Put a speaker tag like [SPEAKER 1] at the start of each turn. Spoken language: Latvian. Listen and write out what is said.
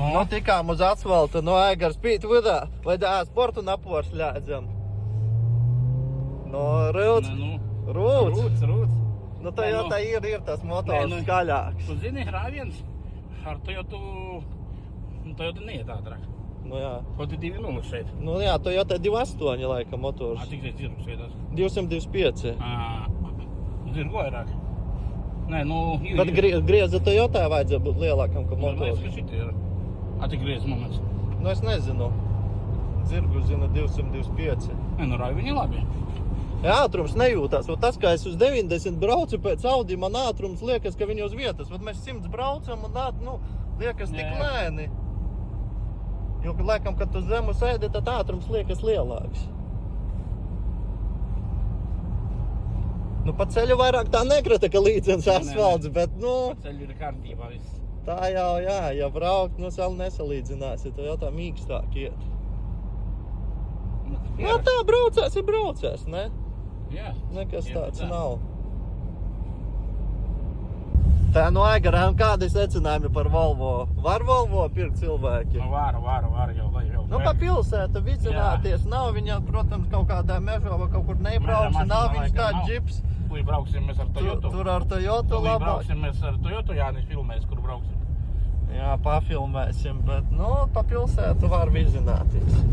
[SPEAKER 1] Nu, tikām uz asfalta, no Aigara spīt vidā, vai tā sportu napors ļēdzam. No Rūts. Rūts. Nu, tā jau tā ir tas motors skaļāks.
[SPEAKER 2] Tu zini, rāviens ar Toyotu neiet ātrāk.
[SPEAKER 1] Nu, jā.
[SPEAKER 2] Kaut ir 2.0 šeit.
[SPEAKER 1] Nu, jā, Toyota 2.8 laika motors.
[SPEAKER 2] Cik reiz dzirgus vietās?
[SPEAKER 1] 225.
[SPEAKER 2] Dzirgu vairāk. Nē, nu...
[SPEAKER 1] Bet grieza Toyotā vajadzēja būt lielākam, ka motors.
[SPEAKER 2] Man liekas, ka šitie ir. Cik grieza moments?
[SPEAKER 1] Nu, es nezinu. Dzirgu zina 225.
[SPEAKER 2] Nē, nu rāvi viņi labi.
[SPEAKER 1] Jā, ātrums nejūtās. Tas, kā es uz 90 braucu pēc Audi, man ātrums liekas, ka viņi uz vietas. Mēs 100 braucam un liekas tik lēni. Jo, laikam, kad tu zemu sēdi, tad ātrums liekas lielāks. Nu, pa ceļu vairāk tā nekrata, ka līdzens asfalts, bet, nu...
[SPEAKER 2] Pa ceļu ir kārtībā viss.
[SPEAKER 1] Tā jau, jā, ja braukt, nu, vēl nesalīdzināsi, to jau tā mīkstāk iet. Nu, tā braucēs, ne?
[SPEAKER 2] Jā.
[SPEAKER 1] Nekas tāds nav. Tā no Aigarām kādi secinājumi par Volvo? Var Volvo pirkt cilvēki?
[SPEAKER 2] Nu, var jau.
[SPEAKER 1] Nu, pa pilsētu vicināties nav viņa, protams, kaut kādā mežā vai kaut kur nebrauks, nav viņš tāds džips.
[SPEAKER 2] Kur brauksim mēs ar Toyotu?
[SPEAKER 1] Tur ar Toyotu labāk.
[SPEAKER 2] Brauksim mēs ar Toyotu, Jānis filmēs, kur brauksim.
[SPEAKER 1] Jā, pafilmēsim, bet, nu, pa pilsētu var vicināties.